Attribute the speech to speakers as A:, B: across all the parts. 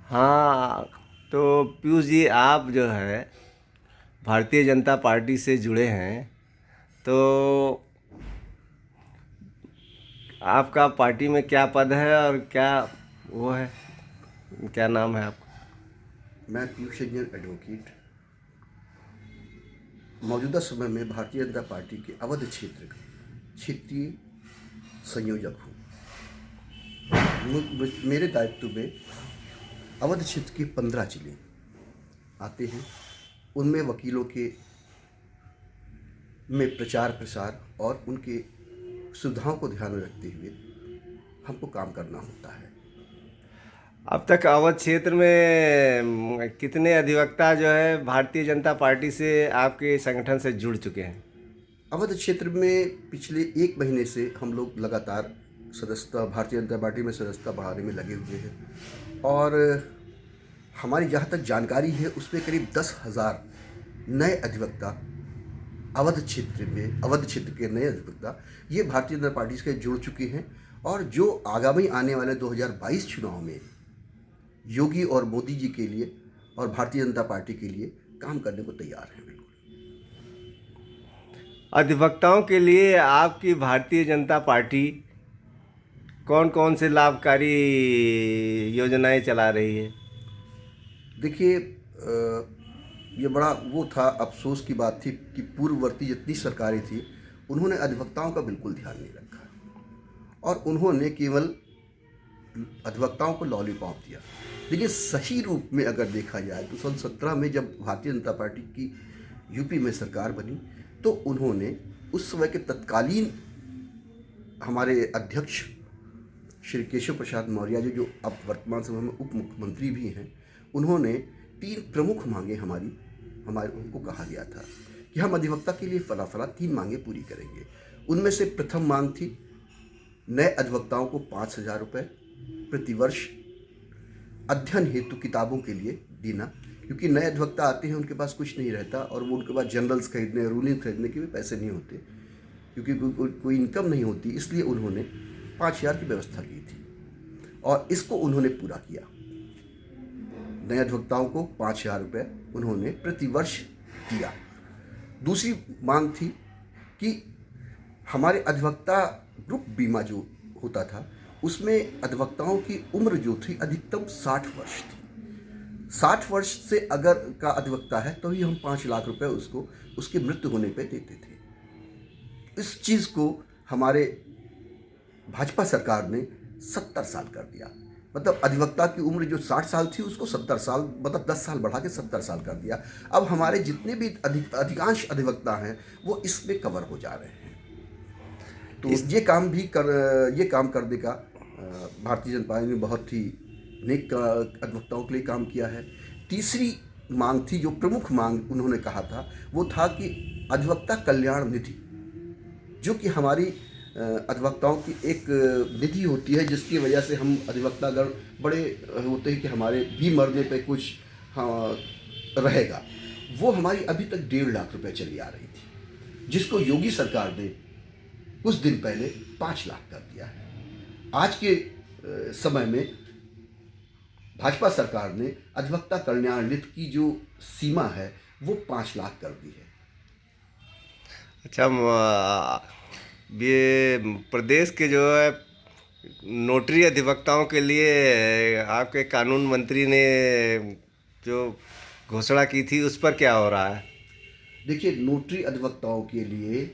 A: हाँ, तो पीयूष जी, आप जो है भारतीय जनता पार्टी से जुड़े हैं, तो आपका पार्टी में क्या पद है और क्या वो है, क्या नाम है आपका?
B: मैं पीयूष रंजन एडवोकेट मौजूदा समय में भारतीय जनता पार्टी के अवध क्षेत्र का क्षेत्रीय संयोजक हूँ। मेरे दायित्व में अवध क्षेत्र के 15 जिले आते हैं। उनमें वकीलों के में प्रचार प्रसार और उनके सुविधाओं को ध्यान में रखते हुए हमको काम करना होता है।
A: अब तक अवध क्षेत्र में कितने अधिवक्ता जो है भारतीय जनता पार्टी से आपके संगठन से जुड़ चुके हैं?
B: अवध क्षेत्र में पिछले 1 महीने से हम लोग लगातार सदस्यता भारतीय जनता पार्टी में सदस्यता बढ़ाने में लगे हुए हैं और हमारी जहाँ तक जानकारी है उसमें करीब 10,000 नए अधिवक्ता अवध क्षेत्र के नए अधिवक्ता ये भारतीय जनता पार्टी से जुड़ चुके हैं और जो आगामी आने वाले 2022 चुनाव में योगी और मोदी जी के लिए और भारतीय जनता पार्टी के लिए काम करने को तैयार हैं। बिल्कुल।
A: अधिवक्ताओं के लिए आपकी भारतीय जनता पार्टी कौन कौन से लाभकारी योजनाएं चला रही है?
B: देखिए, ये बड़ा वो था, अफसोस की बात थी कि पूर्ववर्ती जितनी सरकारें थी उन्होंने अधिवक्ताओं का बिल्कुल ध्यान नहीं रखा और उन्होंने केवल अधिवक्ताओं को लॉलीपॉप दिया। लेकिन सही रूप में अगर देखा जाए तो सन 17 में जब भारतीय जनता पार्टी की यूपी में सरकार बनी तो उन्होंने उस समय के तत्कालीन हमारे अध्यक्ष श्री केशव प्रसाद मौर्य जी, जो अब वर्तमान समय में उप मुख्यमंत्री भी हैं, उन्होंने 3 प्रमुख मांगे हमारे उनको कहा गया था कि हम अधिवक्ता के लिए फला फला 3 मांगे पूरी करेंगे। उनमें से प्रथम मांग थी नए अधिवक्ताओं को 5,000 रुपये प्रतिवर्ष अध्ययन हेतु किताबों के लिए देना, क्योंकि नए अधिवक्ता आते हैं उनके पास कुछ नहीं रहता और वो उनके पास जनरल्स खरीदने रूलिंग खरीदने के भी पैसे नहीं होते, क्योंकि कोई इनकम नहीं होती। इसलिए उन्होंने 5,000 की व्यवस्था की थी और इसको उन्होंने पूरा किया। नए अधिवक्ताओं को 5,000 रुपये उन्होंने प्रतिवर्ष दिया। दूसरी मांग थी कि हमारे अधिवक्ता ग्रुप बीमा जो होता था उसमें अधिवक्ताओं की उम्र जो थी अधिकतम 60 वर्ष थी। 60 वर्ष से अगर का अधिवक्ता है तो ही हम 5 लाख रुपए उसको उसकी मृत्यु होने पे देते थे। इस चीज़ को हमारे भाजपा सरकार ने 70 साल कर दिया। मतलब अधिवक्ता की उम्र जो 60 साल थी उसको 70 साल, मतलब 10 साल बढ़ा के 70 साल कर दिया। अब हमारे जितने भी अधिकांश अधिवक्ता हैं वो इसमें कवर हो जा रहे हैं। तो ये काम करने का भारतीय जनता पार्टी ने बहुत ही नेक अधिवक्ताओं के लिए काम किया है। तीसरी मांग थी, जो प्रमुख मांग उन्होंने कहा था, वो था कि अधिवक्ता कल्याण निधि, जो कि हमारी अधिवक्ताओं की एक निधि होती है जिसकी वजह से हम अधिवक्तागण बड़े होते हैं कि हमारे भी मरने पे कुछ हाँ रहेगा। वो हमारी अभी तक 1.5 लाख रुपए चली आ रही थी, जिसको योगी सरकार ने कुछ दिन पहले 5 लाख कर दिया है। आज के समय में भाजपा सरकार ने अधिवक्ता कल्याण निधि की जो सीमा है वो 5 लाख कर दी है।
A: अच्छा, ये प्रदेश के जो है नोटरी अधिवक्ताओं के लिए आपके कानून मंत्री ने जो घोषणा की थी उस पर क्या हो रहा है?
B: देखिए, नोटरी अधिवक्ताओं के लिए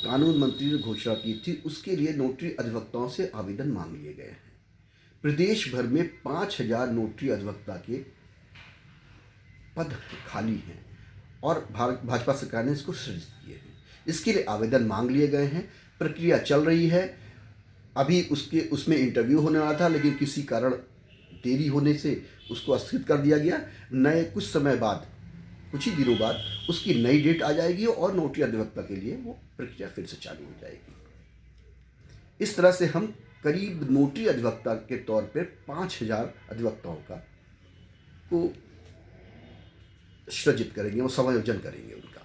B: कानून मंत्री ने घोषणा की थी, उसके लिए नोटरी अधिवक्ताओं से आवेदन मांग लिए गए हैं। प्रदेश भर में 5,000 नोटरी अधिवक्ता के पद खाली हैं और भाजपा सरकार ने इसको सृजित किए हैं। इसके लिए आवेदन मांग लिए गए हैं, प्रक्रिया चल रही है। अभी उसमें इंटरव्यू होने वाला था, लेकिन किसी कारण देरी होने से उसको स्थगित कर दिया गया। कुछ ही दिनों बाद उसकी नई डेट आ जाएगी और नोटरी अधिवक्ता के लिए वो प्रक्रिया फिर से चालू हो जाएगी। इस तरह से हम करीब नोटरी अधिवक्ता के तौर पर 5,000 अधिवक्ताओं का को सृजित करेंगे, वो समायोजन करेंगे उनका।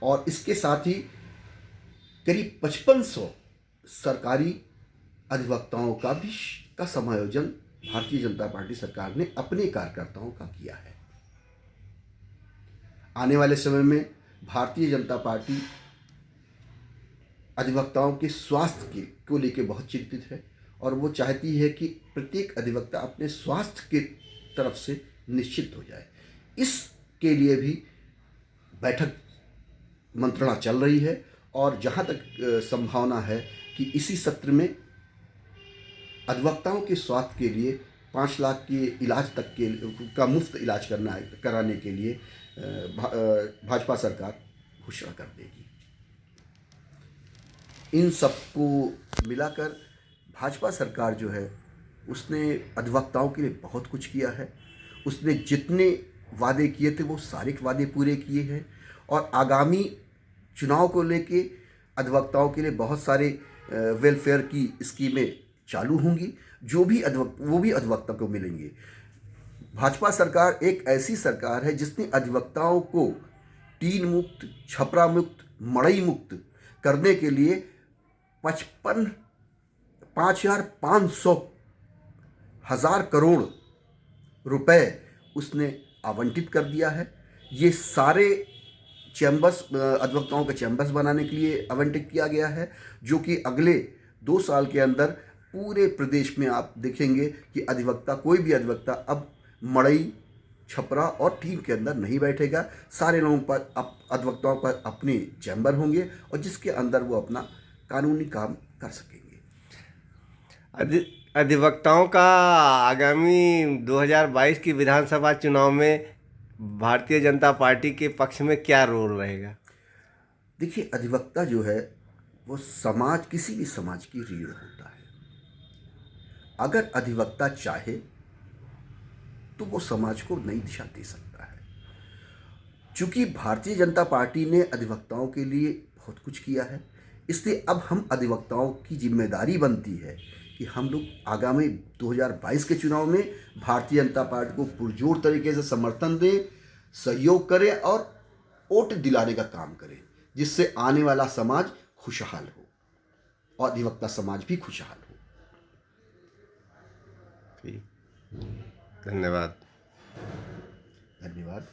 B: और इसके साथ ही करीब 5500 सरकारी अधिवक्ताओं का समायोजन भारतीय जनता पार्टी सरकार ने अपने कार्यकर्ताओं का किया है। आने वाले समय में भारतीय जनता पार्टी अधिवक्ताओं के स्वास्थ्य के को लेकर बहुत चिंतित है और वो चाहती है कि प्रत्येक अधिवक्ता अपने स्वास्थ्य के तरफ से निश्चित हो जाए। इसके लिए भी बैठक मंत्रणा चल रही है और जहाँ तक संभावना है कि इसी सत्र में अधिवक्ताओं के स्वास्थ्य के लिए 5 लाख के इलाज तक का मुफ्त इलाज कराने के लिए भाजपा सरकार घोषणा कर देगी। इन सबको मिलाकर भाजपा सरकार जो है उसने अधिवक्ताओं के लिए बहुत कुछ किया है। उसने जितने वादे किए थे वो सारे वादे पूरे किए हैं और आगामी चुनाव को लेके अधिवक्ताओं के लिए बहुत सारे वेलफेयर की स्कीमें चालू होंगी, वो भी अधिवक्ता को मिलेंगे। भाजपा सरकार एक ऐसी सरकार है जिसने अधिवक्ताओं को टीन मुक्त, छपरा मुक्त, मड़ई मुक्त करने के लिए 5,500 करोड़ रुपए उसने आवंटित कर दिया है। ये सारे चैम्बर्स, अधिवक्ताओं के चैम्बर्स बनाने के लिए आवंटित किया गया है, जो कि अगले 2 साल के अंदर पूरे प्रदेश में आप देखेंगे कि कोई भी अधिवक्ता अब मड़ई, छपरा और टीम के अंदर नहीं बैठेगा। सारे लोगों पर अधिवक्ताओं पर अपने चैम्बर होंगे और जिसके अंदर वो अपना कानूनी काम कर सकेंगे।
A: अधिवक्ताओं का आगामी 2022 की विधानसभा चुनाव में भारतीय जनता पार्टी के पक्ष में क्या रोल रहेगा?
B: देखिए, अधिवक्ता जो है वो किसी भी समाज की रीढ़ होता है। अगर अधिवक्ता चाहे तो वो समाज को नई दिशा दे सकता है। चूंकि भारतीय जनता पार्टी ने अधिवक्ताओं के लिए बहुत कुछ किया है, इसलिए अब हम अधिवक्ताओं की जिम्मेदारी बनती है कि हम लोग आगामी 2022 के चुनाव में भारतीय जनता पार्टी को पुरजोर तरीके से समर्थन दें, सहयोग करें और वोट दिलाने का काम करें, जिससे आने वाला समाज खुशहाल हो और अधिवक्ता समाज भी खुशहाल हो।
A: धन्यवाद।
B: धन्यवाद।